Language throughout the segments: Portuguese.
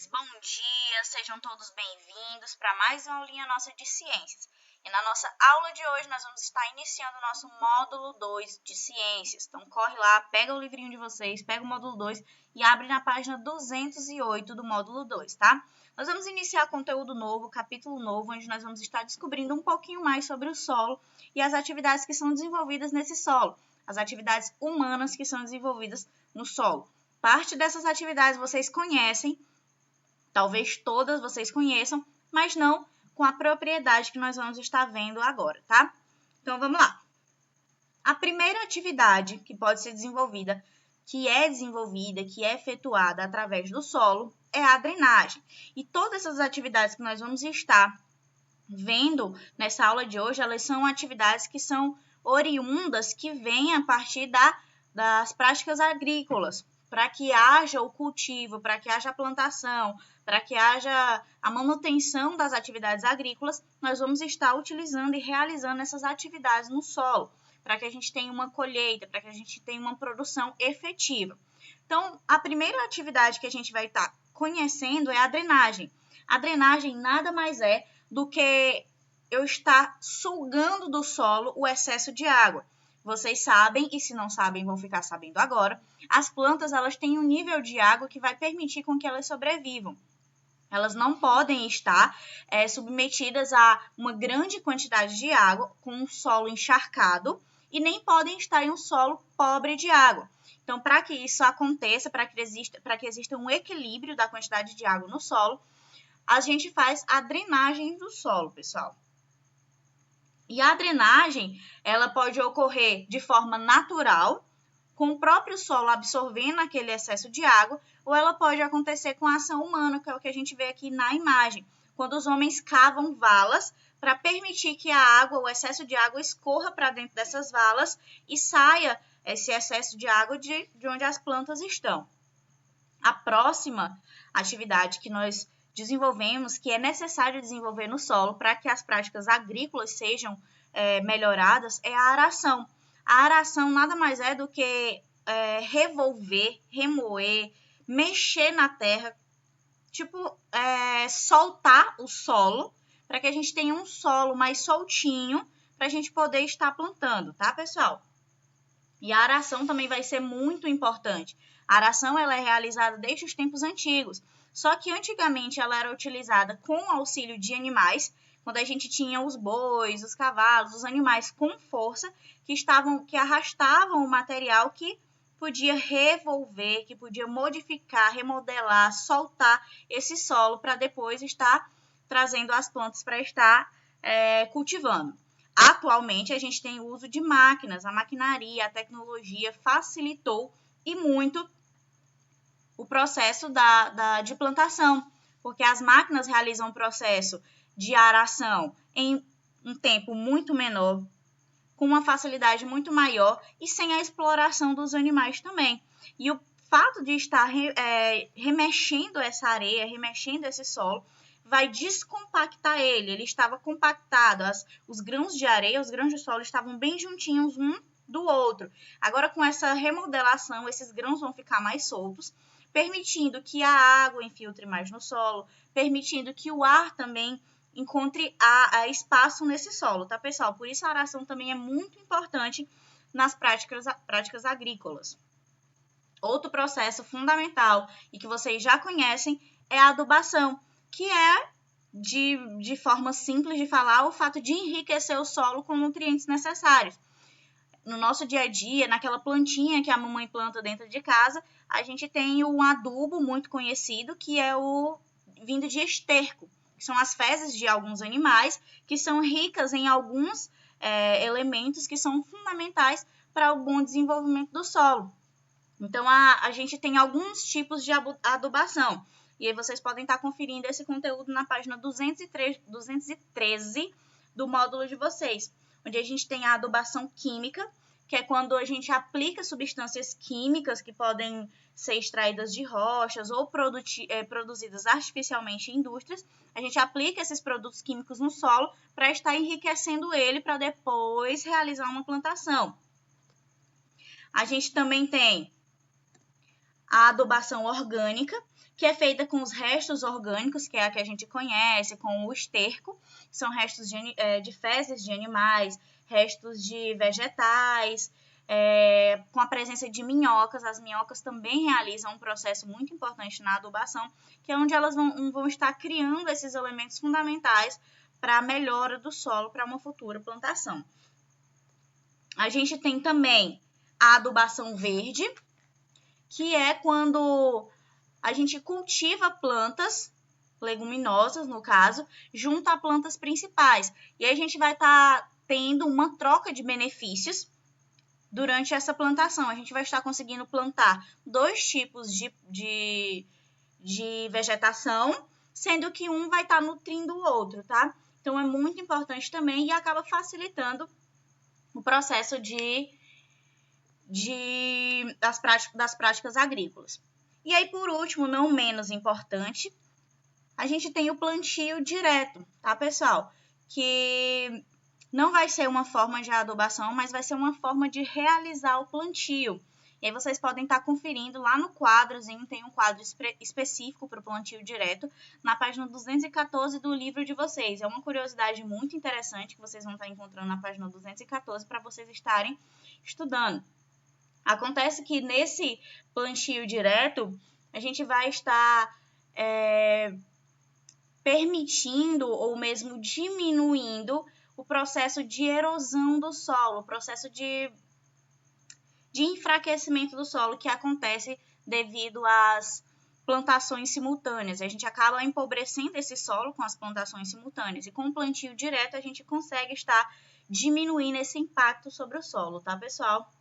senhores, bom dia, sejam todos bem-vindos para mais uma aulinha nossa de ciências. E na nossa aula de hoje nós vamos estar iniciando o nosso módulo 2 de ciências. Então corre lá, pega o livrinho de vocês, pega o módulo 2 e abre na página 208 do módulo 2, tá? Nós vamos iniciar conteúdo novo, capítulo novo, onde nós vamos estar descobrindo um pouquinho mais sobre o solo e as atividades que são desenvolvidas nesse solo, as atividades humanas que são desenvolvidas no solo. Parte dessas atividades vocês conhecem, talvez todas vocês conheçam, mas não com a propriedade que nós vamos estar vendo agora, tá? Então, vamos lá. A primeira atividade que pode ser desenvolvida, que é efetuada através do solo, é a drenagem. E todas essas atividades que nós vamos estar vendo nessa aula de hoje, elas são atividades que são oriundas, que vêm a partir das práticas agrícolas, para que haja o cultivo, para que haja a plantação, para que haja a manutenção das atividades agrícolas, nós vamos estar utilizando e realizando essas atividades no solo, para que a gente tenha uma colheita, para que a gente tenha uma produção efetiva. Então, a primeira atividade que a gente vai estar conhecendo é a drenagem. A drenagem nada mais é do que eu estar sugando do solo o excesso de água. Vocês sabem, e se não sabem, vão ficar sabendo agora, as plantas elas têm um nível de água que vai permitir com que elas sobrevivam. Elas não podem estar submetidas a uma grande quantidade de água com um solo encharcado e nem podem estar em um solo pobre de água. Então, para que isso aconteça, para que exista um equilíbrio da quantidade de água no solo, a gente faz a drenagem do solo, pessoal. E a drenagem, ela pode ocorrer de forma natural, com o próprio solo absorvendo aquele excesso de água, ou ela pode acontecer com a ação humana, que é o que a gente vê aqui na imagem, quando os homens cavam valas para permitir que a água, o excesso de água, escorra para dentro dessas valas e saia esse excesso de água de onde as plantas estão. A próxima atividade que nós desenvolvemos, que é necessário desenvolver no solo para que as práticas agrícolas sejam melhoradas, é a aração. A aração nada mais é do que revolver, remoer, mexer na terra, soltar o solo, para que a gente tenha um solo mais soltinho, para a gente poder estar plantando, tá, pessoal? E a aração também vai ser muito importante. A aração ela é realizada desde os tempos antigos, só que antigamente ela era utilizada com o auxílio de animais, quando a gente tinha os bois, os cavalos, os animais com força, que arrastavam o material que podia revolver, que podia modificar, remodelar, soltar esse solo para depois estar trazendo as plantas para estar cultivando. Atualmente, a gente tem o uso de máquinas, a maquinaria, a tecnologia facilitou e muito o processo de plantação, porque as máquinas realizam o processo de aração em um tempo muito menor, com uma facilidade muito maior e sem a exploração dos animais também. E o fato de estar remexendo essa areia, remexendo esse solo, vai descompactar ele. Ele estava compactado, os grãos de areia, os grãos de solo estavam bem juntinhos um do outro. Agora, com essa remodelação, esses grãos vão ficar mais soltos, permitindo que a água infiltre mais no solo, permitindo que o ar também encontre espaço nesse solo, tá, pessoal? Por isso a aração também é muito importante nas práticas agrícolas. Outro processo fundamental e que vocês já conhecem é a adubação, que é, de forma simples de falar, o fato de enriquecer o solo com nutrientes necessários. No nosso dia a dia, naquela plantinha que a mamãe planta dentro de casa, a gente tem um adubo muito conhecido, que é o vindo de esterco, que são as fezes de alguns animais, que são ricas em alguns elementos que são fundamentais para o bom desenvolvimento do solo. Então, a gente tem alguns tipos de adubação. E aí vocês podem estar conferindo esse conteúdo na página 213 do módulo de vocês, onde a gente tem a adubação química, que é quando a gente aplica substâncias químicas que podem ser extraídas de rochas ou produzidas artificialmente em indústrias. A gente aplica esses produtos químicos no solo para estar enriquecendo ele para depois realizar uma plantação. A gente também tem a adubação orgânica, que é feita com os restos orgânicos, que é a que a gente conhece, com o esterco, que são restos de fezes de animais, restos de vegetais, com a presença de minhocas. As minhocas também realizam um processo muito importante na adubação, que é onde elas vão estar criando esses elementos fundamentais para a melhora do solo para uma futura plantação. A gente tem também a adubação verde, que é quando a gente cultiva plantas leguminosas, no caso, junto a plantas principais. E aí a gente vai estar tendo uma troca de benefícios durante essa plantação. A gente vai estar conseguindo plantar 2 tipos de vegetação, sendo que um vai estar nutrindo o outro, tá? Então, é muito importante também e acaba facilitando o processo das práticas agrícolas. E aí, por último, não menos importante, a gente tem o plantio direto, tá, pessoal? Que não vai ser uma forma de adubação, mas vai ser uma forma de realizar o plantio. E aí vocês podem estar conferindo lá no quadrozinho, tem um quadro específico para o plantio direto, na página 214 do livro de vocês. É uma curiosidade muito interessante que vocês vão estar encontrando na página 214 para vocês estarem estudando. Acontece que nesse plantio direto, a gente vai estar permitindo ou mesmo diminuindo o processo de erosão do solo, o processo de enfraquecimento do solo que acontece devido às plantações simultâneas. A gente acaba empobrecendo esse solo com as plantações simultâneas. E com o plantio direto, a gente consegue estar diminuindo esse impacto sobre o solo, tá, pessoal?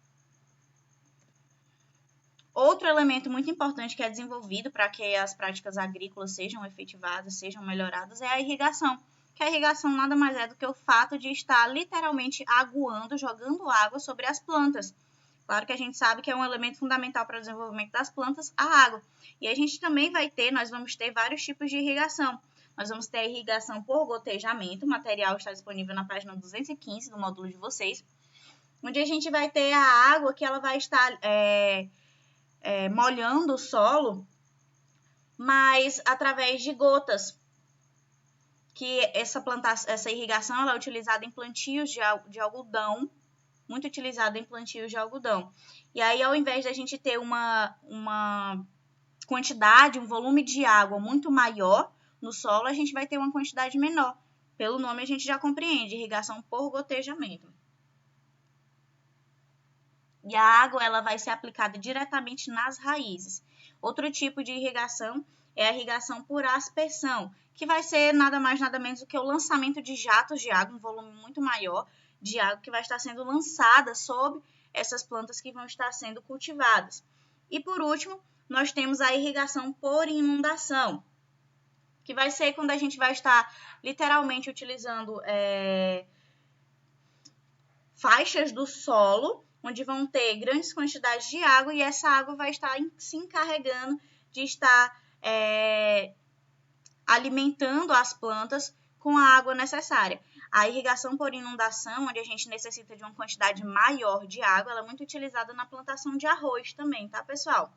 Outro elemento muito importante que é desenvolvido para que as práticas agrícolas sejam efetivadas, sejam melhoradas, é a irrigação. Que a irrigação nada mais é do que o fato de estar literalmente aguando, jogando água sobre as plantas. Claro que a gente sabe que é um elemento fundamental para o desenvolvimento das plantas, a água. E a gente também nós vamos ter vários tipos de irrigação. Nós vamos ter a irrigação por gotejamento, o material está disponível na página 215 do módulo de vocês, onde a gente vai ter a água que ela vai estar molhando o solo, mas através de gotas. Que essa irrigação ela é utilizada em plantios de algodão, muito utilizada em plantios de algodão. E aí, ao invés de a gente ter uma quantidade, um volume de água muito maior no solo, a gente vai ter uma quantidade menor. Pelo nome, a gente já compreende, irrigação por gotejamento. E a água ela vai ser aplicada diretamente nas raízes. Outro tipo de irrigação é a irrigação por aspersão, que vai ser nada mais nada menos do que o lançamento de jatos de água, um volume muito maior de água que vai estar sendo lançada sobre essas plantas que vão estar sendo cultivadas. E por último, nós temos a irrigação por inundação, que vai ser quando a gente vai estar literalmente utilizando faixas do solo, onde vão ter grandes quantidades de água e essa água vai estar se encarregando de estar alimentando as plantas com a água necessária. A irrigação por inundação, onde a gente necessita de uma quantidade maior de água, ela é muito utilizada na plantação de arroz também, tá, pessoal?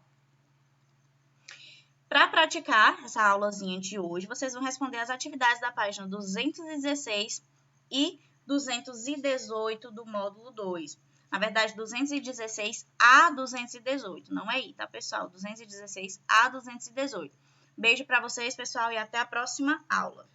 Para praticar essa aulazinha de hoje, vocês vão responder as atividades da página 216 e 218 do módulo 2. Na verdade, 216 a 218, não é I, tá, pessoal? 216 a 218. Beijo para vocês, pessoal, e até a próxima aula.